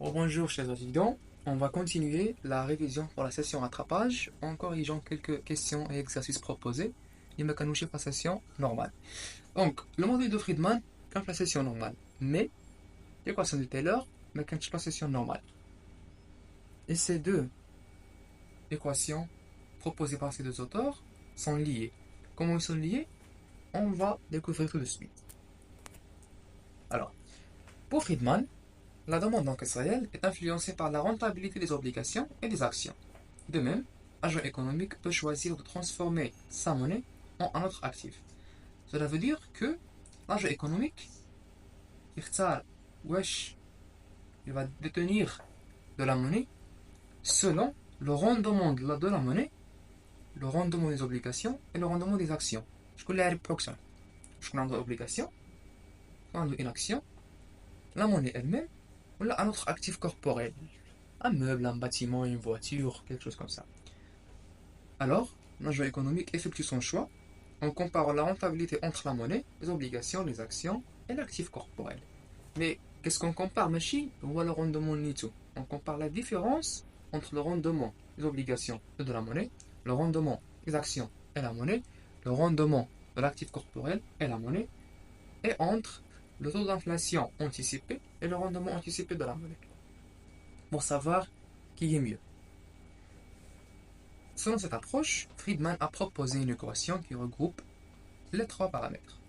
Bonjour chers étudiants, on va continuer la révision pour la session rattrapage en corrigeant quelques questions et exercices proposés et mécanouché la session normale. Donc, le modèle de Friedman quand la session normale, mais l'équation de Taylor mais quand la session normale. Et ces deux équations proposées par ces deux auteurs sont liées. Comment ils sont liés? On va découvrir tout de suite. Alors, pour Friedman, la demande encaissariale est influencée par la rentabilité des obligations et des actions. De même, l'agent économique peut choisir de transformer sa monnaie en un autre actif. Cela veut dire que l'agent économique il va détenir de la monnaie selon le rendement de la monnaie, le rendement des obligations et le rendement des actions. Je connais la proxy. Je connais l'obligation, une action, la monnaie elle-même, ou un autre actif corporel. Un meuble, un bâtiment, une voiture, quelque chose comme ça. Alors, l'agent économique effectue son choix en comparant la rentabilité entre la monnaie, les obligations, les actions et l'actif corporel. Mais qu'est-ce qu'on compare, machine ou le rendement nito? On compare la différence entre le rendement des obligations et de la monnaie, le rendement des actions et la monnaie, le rendement de l'actif corporel et la monnaie, et entre le taux d'inflation anticipé et le rendement anticipé de la monnaie. Pour savoir qui est mieux. Selon cette approche, Friedman a proposé une équation qui regroupe les trois paramètres.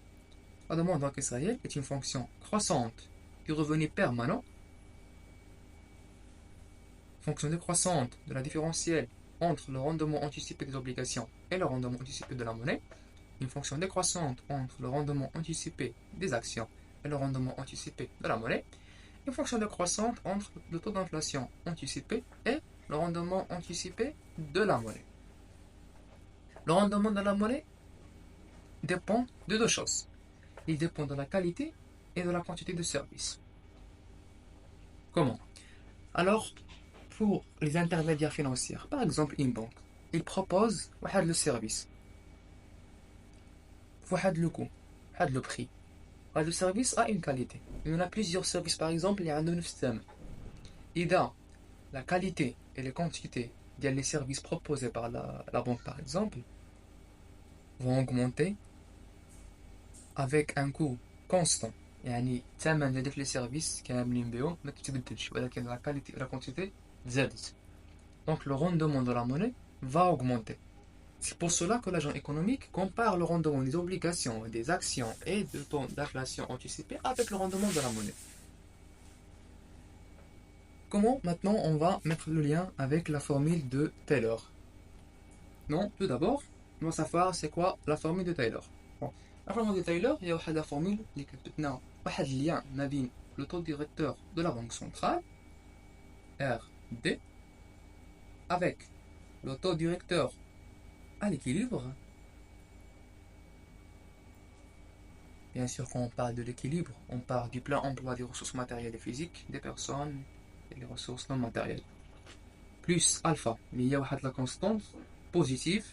La demande encaissariale est une fonction croissante du revenu permanent, fonction décroissante de la différentielle entre le rendement anticipé des obligations et le rendement anticipé de la monnaie, une fonction décroissante entre le rendement anticipé des actions et le rendement anticipé de la monnaie, une fonction décroissante entre le taux d'inflation anticipé et le rendement anticipé de la monnaie. Le rendement de la monnaie dépend de deux choses. Il dépend de la qualité et de la quantité de services. Comment? Alors, pour les intermédiaires financiers, par exemple une banque, il propose le service, le coût, le prix. Le service a une qualité. Il y en a plusieurs services, par exemple, il y a un système. Et dans la qualité et les quantités des services proposés par la banque, par exemple, vont augmenter avec un coût constant. يعني ثمن هذاك لي سيرفيس كاملين بهم ما كيتبدلش ولكن la qualité et la quantité زادت. Donc le rendement de la monnaie va augmenter. C'est pour cela que l'agent économique compare le rendement des obligations, des actions et de taux d'inflation anticipé avec le rendement de la monnaie. Comment maintenant on va mettre le lien avec la formule de Taylor? Non, tout d'abord, on va savoir c'est quoi la formule de Taylor. Bon. La formule de Taylor, il y a une formule qui est un lien avec le taux directeur de la banque centrale, RD, avec le taux directeur à l'équilibre. Bien sûr, quand on parle de l'équilibre, on parle du plein emploi des ressources matérielles et physiques, des personnes et des ressources non matérielles. Plus alpha, il y a la constante positive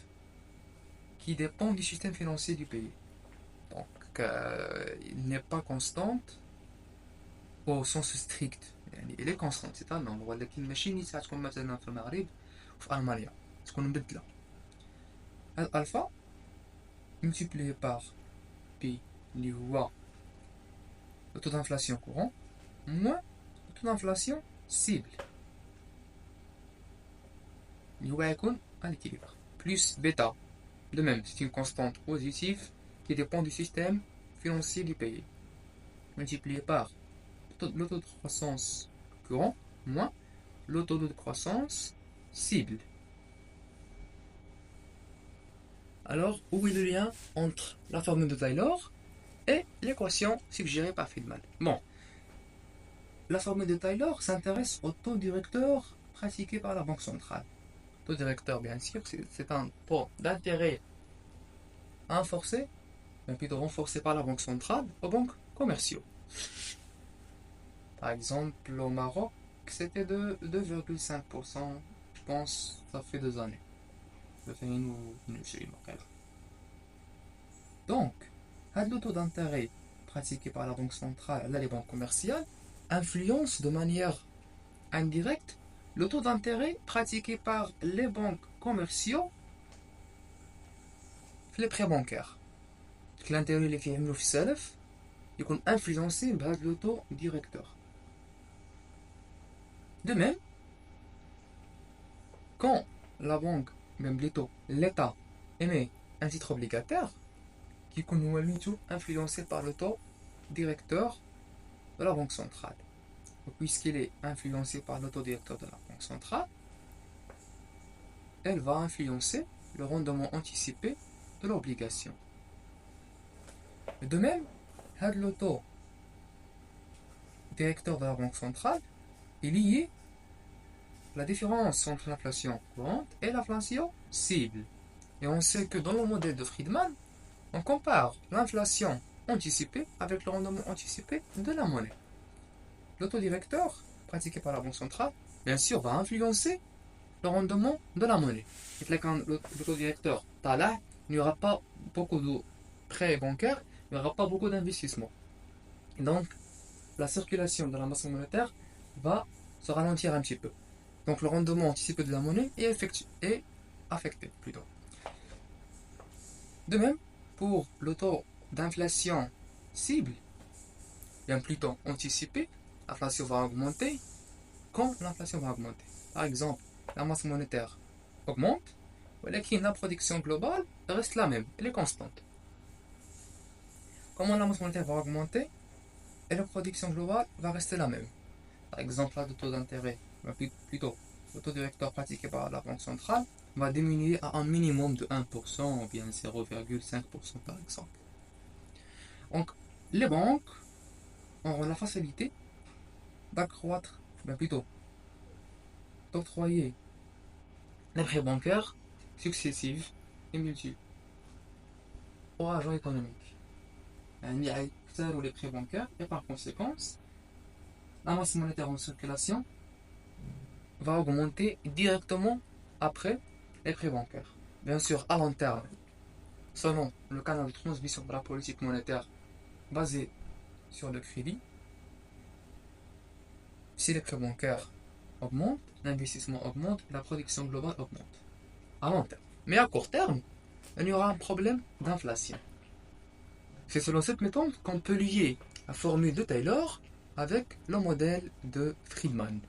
qui dépend du système financier du pays. Donc, il n'est pas constante au sens strict. Il est constante, c'est un nombre. ولكن ماشي اللي ساعات تكون مثلا في المغرب وفي ألمانيا تكون مبدلة. الألفا multiplié par pi اللي هو le taux d'inflation courant moins le taux d'inflation cible اللي هو يكون à l'équilibre plus bêta. De même, c'est une constante positive qui dépend du système financier du pays multiplié par le taux de croissance courant moins le taux de croissance cible. Alors, où est le lien entre la formule de Taylor et l'équation suggérée par Friedman? Bon, la formule de Taylor s'intéresse au taux directeur pratiqué par la Banque centrale. Taux directeur, bien sûr, c'est un taux d'intérêt renforcé, mais plutôt renforcé par la Banque centrale aux banques commerciaux. Par exemple, au Maroc, c'était de 2,5%, je pense, ça fait 2 années. Donc, le taux d'intérêt pratiqué par la Banque centrale, là les banques commerciales, influence de manière indirect, le taux d'intérêt pratiqué par les banques commerciaux في les prêts bancaires. L'intérêt اللي كيعملوا في السلف يكون influencé بهذا le taux directeur. De même, quand la banque, même plutôt l'État, émet un titre obligataire, qui est influencé par le taux directeur de la Banque centrale. Puisqu'il est influencé par le taux directeur de la Banque centrale, elle va influencer le rendement anticipé de l'obligation. De même, le taux directeur de la Banque centrale est lié à la différence entre l'inflation courante et l'inflation cible. Et on sait que dans le modèle de Friedman, on compare l'inflation anticipée avec le rendement anticipé de la monnaie. Le taux directeur pratiqué par la Banque centrale, bien sûr, va influencer le rendement de la monnaie. Et quand le taux directeur est là, il n'y aura pas beaucoup de prêts bancaires, il n'y aura pas beaucoup d'investissements. Donc, la circulation de la masse monétaire va se ralentir un petit peu. Donc, le rendement anticipé de la monnaie est affecté plutôt. De même, pour le taux d'inflation cible, bien plutôt anticipé, l'inflation va augmenter quand l'inflation va augmenter. Par exemple, la masse monétaire augmente, mais la production globale reste la même, elle est constante. Comment la masse monétaire va augmenter et la production globale va rester la même. Par exemple, là, le taux d'intérêt, plutôt le taux directeur pratiqué par la Banque centrale va diminuer à un minimum de 1% ou bien 0,5% par exemple. Donc, les banques auront la facilité d'accroître, plutôt d'octroyer les prêts bancaires successifs et multiples aux agents économiques. Il y a les prêts bancaires et par conséquence, la masse monétaire en circulation va augmenter directement après les prêts bancaires. Bien sûr, à long terme, selon le canal de transmission de la politique monétaire basé sur le crédit, si les prêts bancaires augmentent, l'investissement augmente, la production globale augmente. À long terme. Mais à court terme, il y aura un problème d'inflation. C'est selon cette méthode qu'on peut lier la formule de Taylor avec le modèle de Friedman.